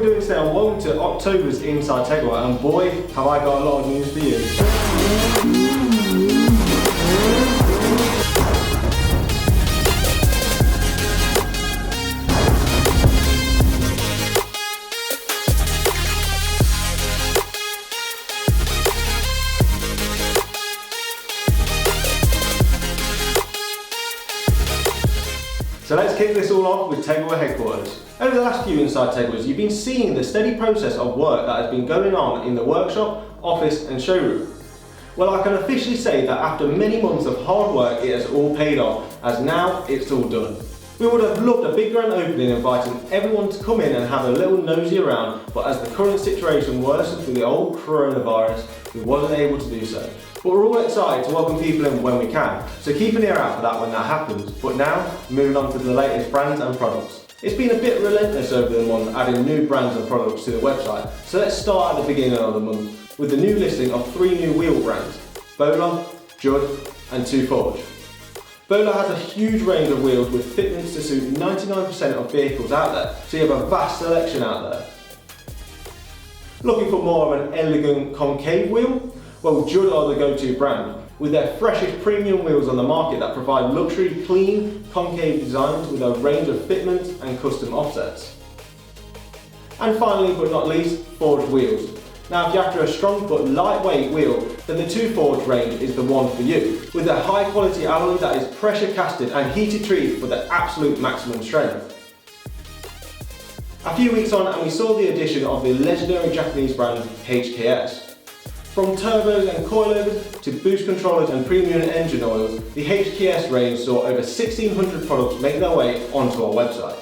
doing today, and welcome to October's Inside Tegiwa, and boy, have I got a lot of news for you. So let's kick this all off with Tegiwa headquarters. Over the last few Inside Tegiwas, you've been seeing the steady process of work that has been going on in the workshop, office and showroom. Well, I can officially say that after many months of hard work, it has all paid off, as now it's all done. We would have loved a big grand opening inviting everyone to come in and have a little nosy around, but as the current situation worsens with the old coronavirus, we wasn't able to do so. But we're all excited to welcome people in when we can, so keep an ear out for that when that happens. But now, moving on to the latest brands and products. It's been a bit relentless over the month adding new brands and products to the website, so let's start at the beginning of the month with the new listing of 3 new wheel brands: Bowler, Judd and Two Forge. Bowler has a huge range of wheels with fitments to suit 99% of vehicles out there, so you have a vast selection out there. Looking for more of an elegant concave wheel? Well, Judd are the go-to brand, with their freshest premium wheels on the market that provide luxury, clean, concave designs with a range of fitments and custom offsets. And finally, but not least, Forged wheels. Now, if you're after a strong but lightweight wheel, then the Two Forge range is the one for you, with a high quality alloy that is pressure casted and heated treated for the absolute maximum strength. A few weeks on and we saw the addition of the legendary Japanese brand HKS. From turbos and coilovers to boost controllers and premium engine oils, the HKS range saw over 1,600 products make their way onto our website.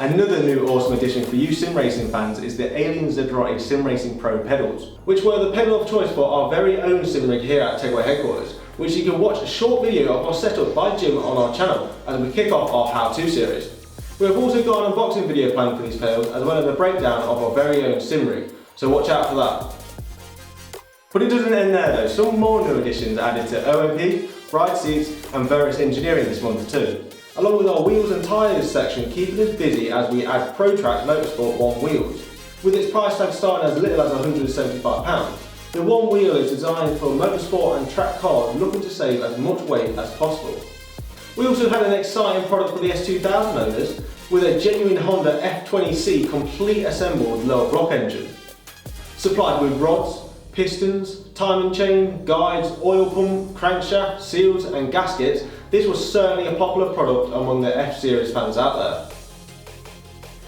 Another new awesome addition for you sim racing fans is the Alien Zerotic Sim Racing Pro pedals, which were the pedal of choice for our very own sim rig here at Tegiwa headquarters, which you can watch a short video of our setup by Jim on our channel as we kick off our how-to series. We have also got an unboxing video planned for these pedals as well as a breakdown of our very own sim rig, so watch out for that. But it doesn't end there though, some more new additions added to OMP, ride seats and various engineering this month too. Along with our wheels and tyres section keeping us busy as we add ProTrack Motorsport 1 wheels. With its price tag starting as little as £175, the one wheel is designed for motorsport and track cars looking to save as much weight as possible. We also had an exciting product for the S2000 owners with a genuine Honda F20C complete assembled lower block engine. Supplied with rods, pistons, timing chain, guides, oil pump, crankshaft, seals and gaskets, this was certainly a popular product among the F-Series fans out there.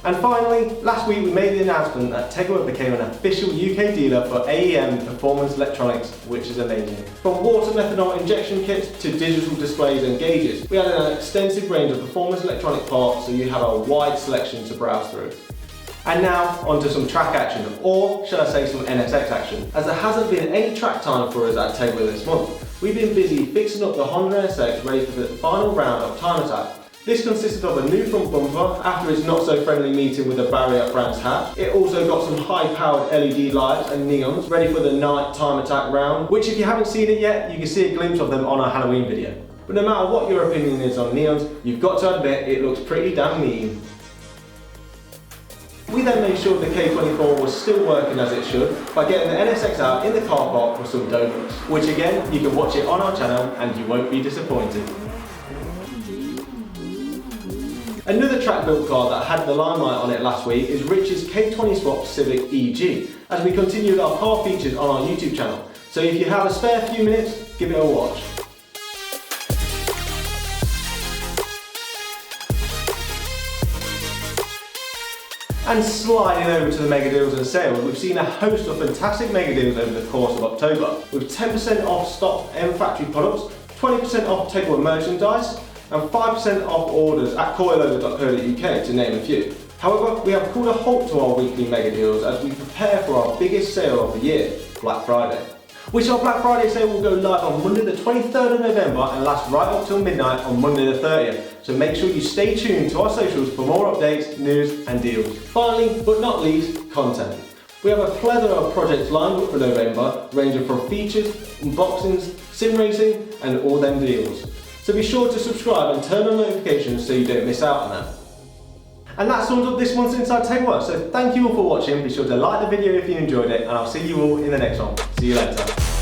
And finally, last week we made the announcement that Tegiwa became an official UK dealer for AEM Performance Electronics, which is amazing. From water methanol injection kits to digital displays and gauges, we had an extensive range of performance electronic parts so you have a wide selection to browse through. And now, onto some track action, or shall I say some NSX action, as there hasn't been any track time for us at Tegiwa this month. We've been busy fixing up the Honda NSX ready for the final round of time attack. This consisted of a new front bumper after its not so friendly meeting with the barrier Brands hatch. It also got some high powered LED lights and neons ready for the night time attack round, which if you haven't seen it yet, you can see a glimpse of them on our Halloween video. But no matter what your opinion is on neons, you've got to admit it looks pretty damn mean. We then made sure the K24 was still working as it should by getting the NSX out in the car park for some donuts, which again, you can watch it on our channel and you won't be disappointed. Another track built car that had the limelight on it last week is Rich's K20 Swap Civic EG, as we continued our car features on our YouTube channel. So if you have a spare few minutes, give it a watch. And sliding over to the mega deals and sales, we've seen a host of fantastic mega deals over the course of October, with 10% off stock M factory products, 20% off Tegiwa merchandise, and 5% off orders at coilover.co.uk, to name a few. However, we have called a halt to our weekly mega deals as we prepare for our biggest sale of the year, Black Friday. Which our Black Friday sale will go live on Monday the 23rd of November and last right up till midnight on Monday the 30th. So make sure you stay tuned to our socials for more updates, news and deals. Finally, but not least, content. We have a plethora of projects lined up for November, ranging from features, unboxings, sim racing and all them deals. So be sure to subscribe and turn on notifications so you don't miss out on them. And that sums up this month's Inside Tegiwa. So thank you all for watching. Be sure to like the video if you enjoyed it, and I'll see you all in the next one. See you later.